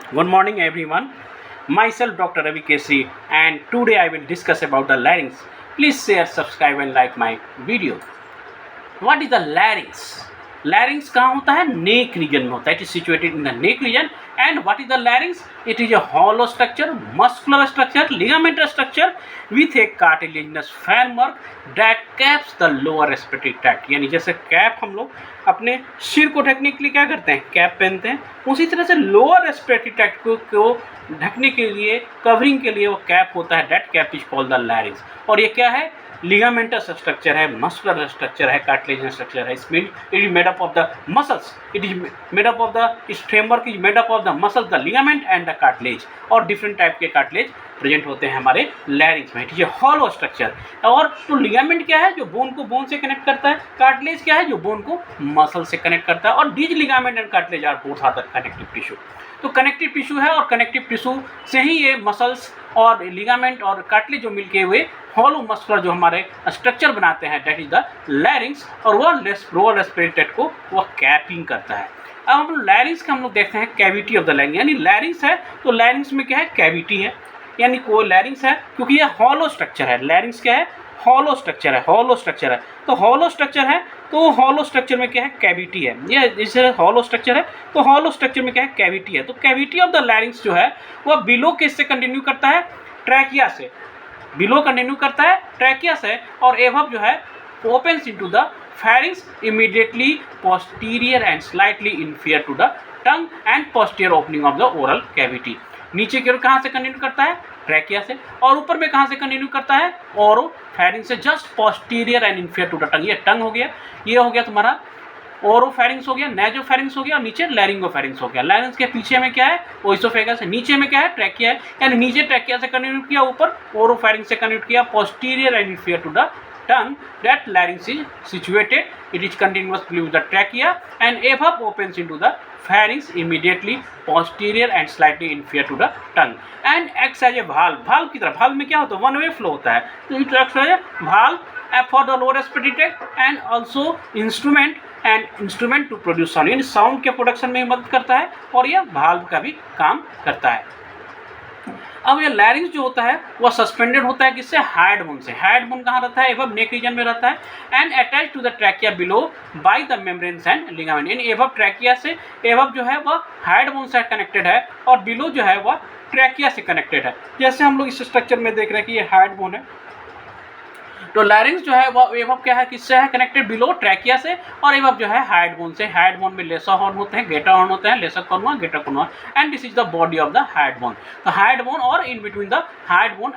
Good morning, everyone. Myself, Dr. Ravi Kesri, and today I will discuss about the larynx. Please share, subscribe, and like my video. What is the larynx? Larynx कहाँ होता है? नेक region में होता है. It is situated in the neck region. And what is the larynx? It is a hollow structure, muscular structure, ligamentous structure with a cartilaginous framework that caps the lower respiratory tract. यानी जैसे cap हम लोग अपने सिर को ढकने के लिए क्या करते हैं, कैप पहनते हैं, उसी तरह से लोअर रेस्पिरेटरी ट्रैक्ट को ढकने के लिए, कवरिंग के लिए वो कैप होता है. That cap is called the larynx. और ये क्या है? लिगामेंटस स्ट्रक्चर है, मस्कुलर स्ट्रक्चर है, कार्टिलेजिनस स्ट्रक्चर है. It is made up of the muscles. It is made up of the इस framework is made up of the muscles, the ligament and the cartilage. और different type के cartilage present होते हैं हमारे larynx में. It is a hollow structure. और तो ligament क्या है? जो बोन को बोन से कनेक्ट करता है. कार्टिलेज क्या है? जो बोन को मसल से कनेक्ट करता है. और these ligament and cartilage are both are the connective tissue. तो कनेक्टिव टिश्यू है, और कनेक्टिव टिश्यू से ही ये मसल्स और लिगामेंट और कार्टिलेज जो मिलके हुए हॉलो मस्कुलर जो हमारे स्ट्रक्चर बनाते हैं, दैट इज द लैरिंक्स. और वो लोअर रेस्पिरेटरी को वह कैपिंग करता है. अब हम लैरिंक्स का हम लोग देखते हैं कैविटी ऑफ द लैरिंक्स. यानी लैरिंक्स है तो लैरिंक्स में क्या है? कैविटी है. यानी कोई लैरिंक्स है क्योंकि ये हॉलो स्ट्रक्चर है. लैरिंक्स क्या है? हॉलो स्ट्रक्चर है. हॉलो स्ट्रक्चर है तो हॉलो स्ट्रक्चर है तो हॉलो स्ट्रक्चर में क्या है? कैविटी है. ये जैसे हॉलो स्ट्रक्चर है तो हॉलो स्ट्रक्चर में क्या है? कैविटी है. तो कैविटी ऑफ द लैरिंक्स जो है वह बिलो किससे कंटिन्यू करता है? ट्रैकिया से. बिलो कंटिन्यू करता है ट्रैकिया से. और एबव जो है opens into the pharynx immediately posterior and slightly inferior to the tongue and posterior opening of the oral cavity. नीचे की ओर कहाँ से कंटिन्यू करता है? ट्रैकिया से. और ऊपर में कहाँ से कंटिन्यू करता है? ओरो फेरिंग्स से just posterior and inferior to the tongue. ये टंग हो गया, ये हो गया तुम्हारा ओरोफेरिंग्स हो गया, नेजोफेरिंग्स हो गया, और नीचे लैरिंगोफेरिंग्स हो गया. लैरिंग्स के पीछे में क्या है? ओइसोफेगस है. नीचे में क्या है? ट्रैकिया है. यानी नीचे ट्रैकिया से कंटिन्यू किया, ऊपर ओरोफेरिंग्स से कंटिन्यू किया, posterior and inferior to the tongue. That larynx is situated. It is continuous with the trachea and above opens into the pharynx immediately posterior and slightly inferior to the tongue and acts as a valve. valve की तरह. valve में क्या होता है? one way flow होता है. तो it acts as a valve for the lower respiratory tract and also instrument to produce sound. यानी साउंड के प्रोडक्शन में मदद करता है और यह valve का भी काम करता है. अब ये लैरिंक्स जो होता है वह सस्पेंडेड होता है किससे? हाइड बोन से. हाइड बोन कहाँ रहता है? एबव नेक रीजन में रहता है. And attach to the trachea below by the membranes and ligament. यानी एबव ट्रैकिया से, एबव जो है वह हाइड बोन से कनेक्टेड है और बिलो जो है वह ट्रैकिया से कनेक्टेड है. जैसे हम लोग इस स्ट्रक्चर में देख रहे हैं कि ये हाइड बोन है, तो लैरिंक्स जो है वो एबव क्या है? किससे है कनेक्टेड? बिलो ट्रैकिया से. और एबव जो है हाइड बोन से. हाइड बोन में लेसर हॉर्न होते हैं, गेटर हॉर्न होते हैं, lesser cornua, greater cornua. And this is the body of the hyoid bone. तो हाइड बोन और in between the hyoid bone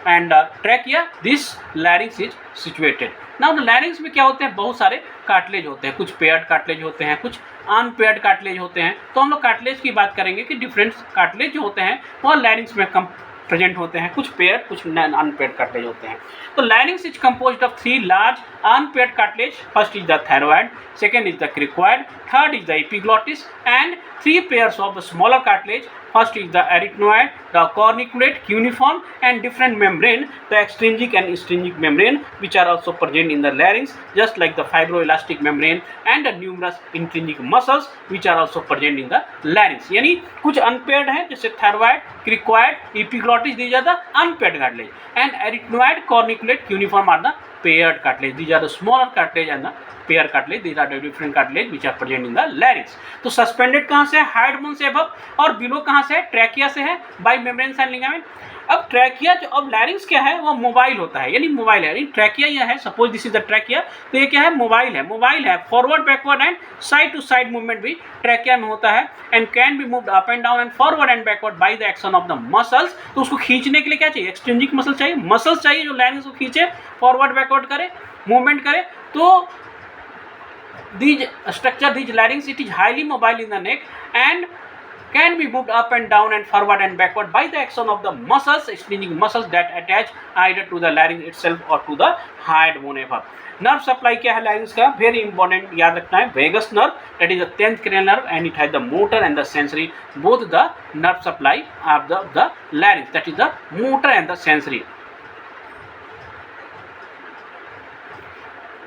and trachea this larynx is situated. Now the larynx में क्या होते हैं? बहुत सारे कार्टिलेज होते हैं. कुछ पेयर्ड कार्टिलेज होते हैं, कुछ अनपेयर्ड कार्टिलेज होते हैं. तो हम लोग कार्टिलेज की बात करेंगे कि डिफरेंट कार्टिलेज जो होते हैं वह लैरिंक्स में कम प्रेजेंट होते हैं. कुछ पेयर, कुछ अनपेयर्ड कार्टिलेज होते हैं. तो larynx is composed of 3 large unpaired cartilage. First is the thyroid, second is the cricoid, third is the epiglottis and 3 pairs of smaller cartilage. First is the arytenoid, the corniculate, cuneiform and different membrane, the extrinsic and intrinsic membrane which are also present in the larynx, just like the fibroelastic membrane and the numerous intrinsic muscles which are also present in the larynx. यानी कुछ unpaired हैं जैसे thyroid, cricoid, epiglottis, these are the unpaired cartilage, and arytenoid, corniculate, cuneiform are the paired cartilage. These are the smaller cartilage and the pair cartilage. These are the different cartilage which are present in the larynx. तो suspended कहाँ से है? Hyoid bone से above. और below कहाँ से है? Trachea से है, बाय मेम्ब्रेन्स एंड लिगामेंट. अब ट्रैकिया जो, अब लैरिंक्स क्या है? वो मोबाइल होता है. यानी मोबाइल है. यानी ट्रैकिया यह है, suppose this is the trachea, तो ये क्या है? मोबाइल है. मोबाइल है. Forward, backward and side to side movement भी ट्रैकिया में होता है. And can be moved up and down and forward and backward by the action of the muscles. तो उसको खींचने के लिए क्या चाहिए? एक्सट्रिंसिक मसल चाहिए. मसल्स चाहिए जो लैरिंक्स को खींचे, फॉरवर्ड बैकवर्ड करे, मूवमेंट करे. तो these structure, these larynx, it is highly mobile in the neck and can be moved up and down and forward and backward by the action of the muscles, extrinsic muscles that attach either to the larynx itself or to the hide bone above. Nerve supply क्या है larynx का? Very important, याद रखना है. Vagus nerve, that is the 10th cranial nerve and it has the motor and the sensory, both the nerve supply of the larynx, that is the motor and the sensory.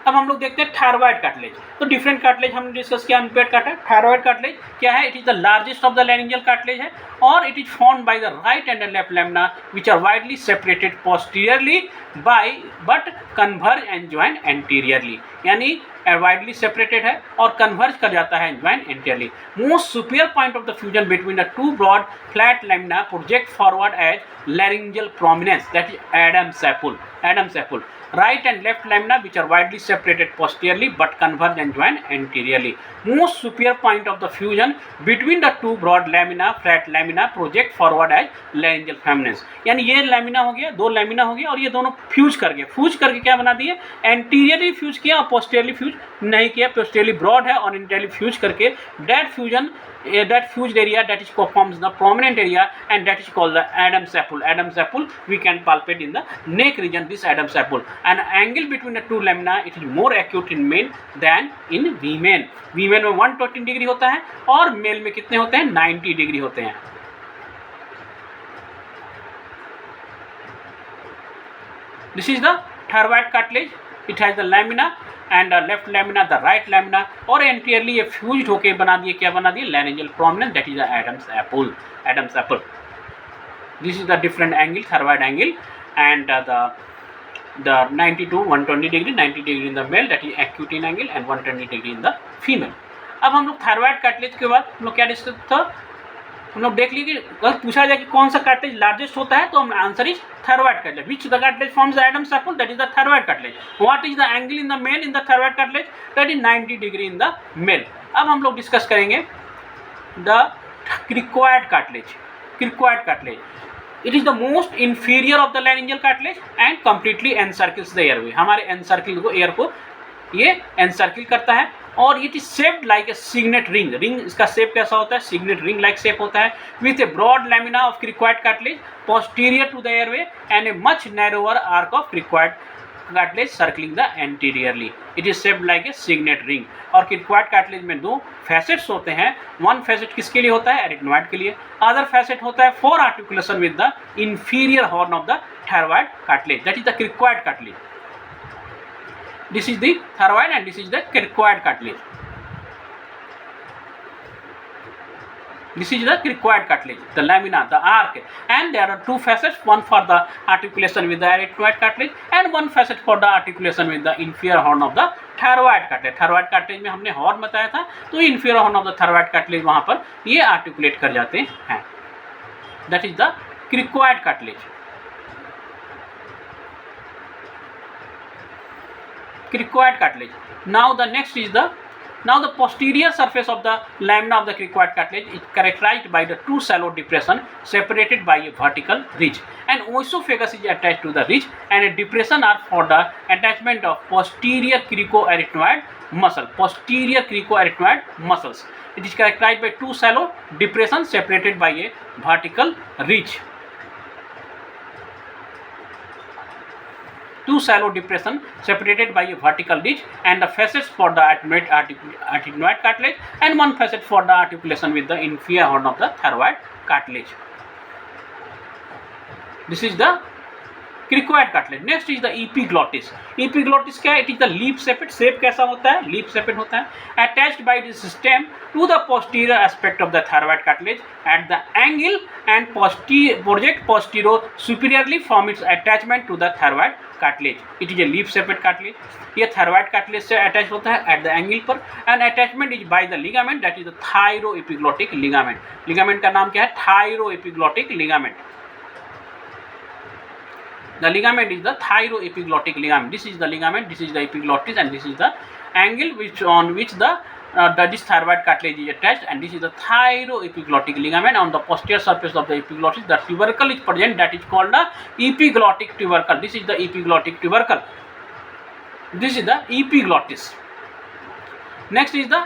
अब हम लोग देखते हैं thyroid cartilage. तो different cartilage हमने discuss किया, unpaired cartilage. Thyroid cartilage क्या है? It is the largest of the laryngeal cartilage है और it is found by the right and left lamina which are widely separated posteriorly by but converge and join anteriorly, यानी widely separated है और converge कर जाता है join anteriorly. Most superior point of the fusion between the two broad flat lamina project forward as laryngeal prominence, that is Adam's apple. Adam's apple. Right and left lamina which are widely separated posteriorly but converge and join anteriorly. Most superior point of the fusion between the two broad lamina, flat lamina project forward as laryngeal prominence. यानी ये lamina हो गया, दो lamina हो गया और ये दोनों फ्यूज कर गए। फ्यूज करके क्या बना दिए? एंटीरियरली फ्यूज किया और पोस्टेरियरली फ्यूज नहीं किया। पोस्टेरियरली ब्रॉड है और एंटीरियरली फ्यूज करके that fusion, that fused area that is forms the prominent area and that is called the Adam's apple. Adam's apple we can palpate in the neck region, this Adam's apple. An angle between the two lamina it is more acute in male than in female. Female में 120 degree होता है और mail में कितने होते हैं? 90 degree होते हैं। This is the thyroid cartilage. It has the lamina and the left lamina, the right lamina और anteriorly ये fused होके बना दिए, क्या बना दिए? laryngeal prominence, that is the Adam's apple. Adam's apple. This is the different angle, thyroid angle, and the 90 to 120 degree, 90 degree in the male, that is acute in angle, and 120 degree in the female. अब हम लोग thyroid cartilage के बाद हम लोग क्या discuss था? हम लोग देख लिए कि अगर पूछा जाए कि कौन सा कार्टिलेज लार्जेस्ट होता है तो हम answer is thyroid cartilage. Which the cartilage forms the Adam's apple, that is the thyroid cartilage. What is the angle in the male in the thyroid cartilage, that is 90 degree in the male. अब हम लोग discuss करेंगे the cricoid cartilage. Cricoid cartilage it is the most inferior of the laryngeal cartilage and completely encircles the airway. हमारे encircle को, air को ये encircle करता है और it is shaped like a signet ring. Ring इसका shape कैसा होता है? सिग्नेट रिंग लाइक शेप होता है with a broad lamina of cricoid cartilage posterior to the airway and a much narrower arch of cricoid cartilage circling the anteriorly. It is shaped like a signet ring. और cricoid cartilage में दो facets होते हैं। One facet किसके लिए होता है? एरिथनॉइड के लिए। अदर फैसेट होता है for articulation with the inferior horn of the thyroid cartilage, that is the cricoid cartilage. This is the thyroid and this is the cricoid cartilage. This is the cricoid cartilage, the lamina, the arc, and there are two facets, one for the articulation with the arytenoid cartilage and one facet for the articulation with the inferior horn of the thyroid cartilage. Thyroid cartilage में हमने horn बताया था, तो inferior horn of the thyroid cartilage वहाँ पर ये articulate कर जाते हैं। That is the cricoid cartilage. Cricoid cartilage. Now the next is the posterior surface of the lamina of the cricoid cartilage is characterized by the two shallow depression separated by a vertical ridge. An oesophagus is attached to the ridge and a depression are for the attachment of posterior cricoarytenoid muscle. Posterior cricoarytenoid muscles. It is characterized by two shallow depressions separated by a vertical ridge. Two shallow depression separated by a vertical ridge and the facets for the arytenoid cartilage and one facet for the articulation with the inferior horn of the thyroid cartilage. This is the cricoid cartilage. Next is the epiglottis. Epiglottis क्या है? It is the leaf shaped. Shape कैसा होता है? Leaf shaped होता है. Attached by this stem to the posterior aspect of the thyroid cartilage at the angle and project posterior superiorly from its attachment to the thyroid cartilage. It is a leaf shaped cartilage. ये thyroid cartilage से attached होता है at the angle पर and attachment is by the ligament, that is the thyroepiglottic ligament. Ligament का नाम क्या है? Thyroepiglottic ligament. The ligament is the thyroepiglottic ligament. This is the ligament, this is the epiglottis, and this is the angle on which this thyroid cartilage is attached, and this is the thyroepiglottic ligament. On the posterior surface of the epiglottis, the tubercle is present, that is called the epiglottic tubercle. This is the epiglottic tubercle. This is the epiglottis. Next is the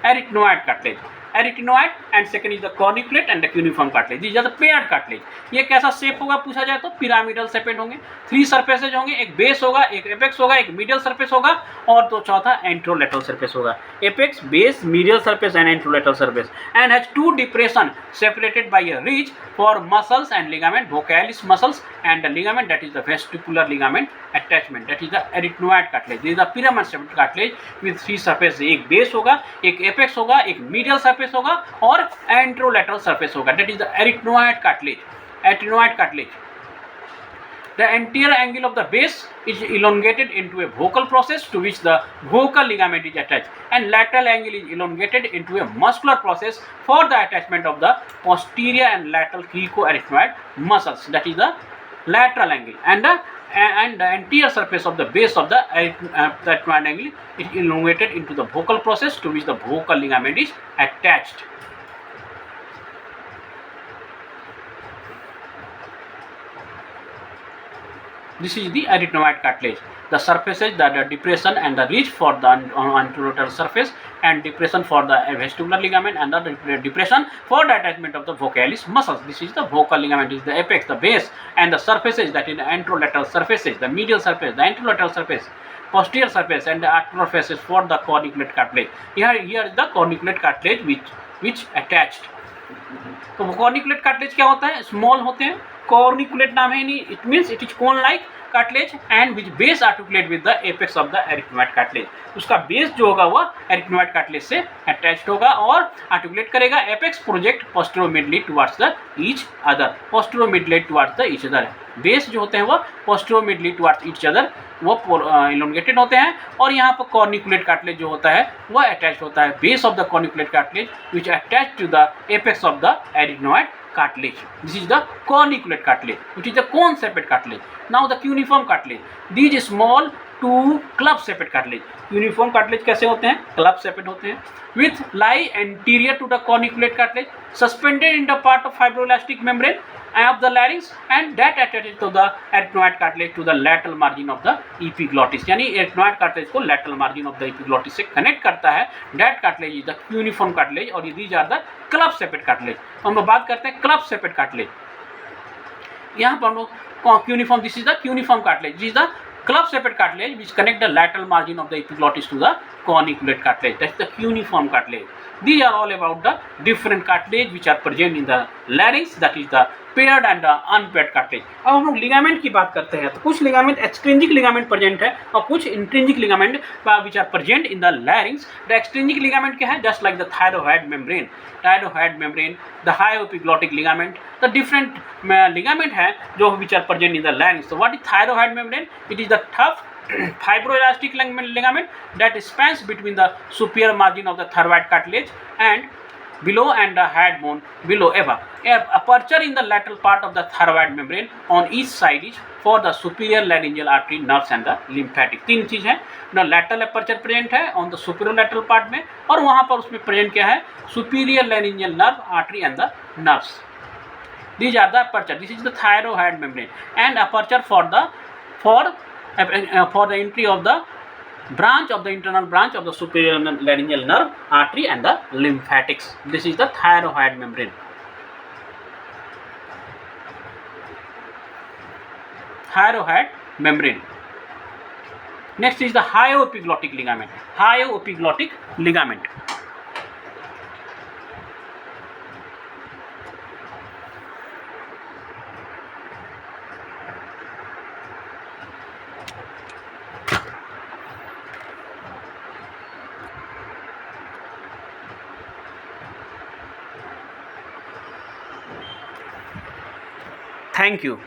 arytenoid cartilage. Arytenoid and second is the corniculate and the cuneiform cartilage. These are the paired cartilage. ये कैसा shape होगा पूछा जाए तो pyramidal shaped होंगे। 3 surfaces होंगे, एक base होगा, एक एपेक्स होगा, एक मीडियल सरफेस होगा और तो चौथा एंट्रोलेटरल सरफेस होगा। Apex, base, medial surface and anterolateral surface and has 2 depression separated by a ridge for muscles and ligament, vocalis muscles and the ligament that is the vestibular ligament attachment, that is the arytenoid cartilage. This is the pyramid shaped cartilage with 3 surface। एक base होगा, एक apex होगा, एक medial surface होगा और anterolateral surface होगा, that is the arytenoid cartilage। arytenoid cartilage, the anterior angle of the base is elongated into a vocal process to which the vocal ligament is attached, and lateral angle is elongated into a muscular process for the attachment of the posterior and lateral cricoarytenoid muscles, that is the lateral angle, and the anterior surface of the base of the arytenoid angle is elongated into the vocal process to which the vocal ligament is attached. This is the arytenoid cartilage. The surfaces, the depression and the ridge for the anterolateral surface, and depression for the vestibular ligament, and the depression for the attachment of the vocalis muscles. This is the vocal ligament, is the apex, the base, and the surfaces, that is the anterolateral surfaces, the medial surface, the anterolateral surface, posterior surface, and the articular faces for the corniculate cartilage. Here is the corniculate cartilage which attached. तो corniculate cartilage क्या होता है? Small होते हैं। Corniculate नाम है, it means it is cone like cartilage and which base articulate with the apex of the arytenoid cartilage. उसका base जो होगा वह एरिथ्मेट कार्टिलेज से अटैच्ड होगा और आर्टिकुलेट करेगा। Apex project posteromedially towards the each other, posteromedially towards the each other. Base जो होते हैं वह पोस्टेरोमिडली टुवर्ड्स ईच अदर वो इलोंगेटेड होते हैं, और यहाँ पर कॉर्निकुलेट कार्टिलेज जो होता है वह अटैच होता है base of the corniculate cartilage which attach to the apex of the arytenoid cartilage. This is the corniculate cartilage, which is the cone shaped cartilage. Now the cuneiform cartilage, these small 2 club shaped cartilage. Uniform cartilage कैसे होते हैं? Club shaped होते हैं, with lie anterior to the corniculate cartilage, suspended in the part of fibroelastic membrane of the larynx and that attaches to the arytenoid cartilage to the lateral margin of the epiglottis. यानी arytenoid cartilage को lateral margin of the epiglottis से connect करता है। that cartilage is the cuneiform cartilage और these are the club shaped cartilage। तो हम लोग बात करते हैं club shaped cartilage। यहाँ पर हम लोग cuneiform, this is the cuneiform cartilage, this is the club shaped cartilage which connect the lateral margin of the epiglottis to the corniculate cartilage, that's the cuneiform cartilage. These are all about the different cartilage which are present in the larynx, that is the paired and the unpaired cartilage। अब हम लोग ligament की बात करते हैं तो कुछ ligament extrinsic ligament present है और कुछ intrinsic ligament which are present in the larynx. The extrinsic ligament क्या है? Just like the thyrohyoid membrane, the hyoepiglottic ligament, the different ligament है जो which are present in the larynx. So what is thyroid membrane? It is the tough fibroelastic ligament that spans between the superior margin of the thyroid cartilage and below and the head bone below above. A aperture in the lateral part of the thyroid membrane on each side is for the superior laryngeal artery, nerves and the lymphatic। 3 चीज है ना, lateral aperture present है on the superior lateral part में, और वहाँ पर उसमें present क्या है? superior laryngeal nerve, artery and the nerves। These are the aperture. This is the thyroid membrane and aperture for the entry of the branch of the internal branch of the superior laryngeal nerve, artery and the lymphatics. This is the thyroid membrane. Thyroid membrane. Next is the hyoepiglottic ligament. Hyoepiglottic ligament. Thank you.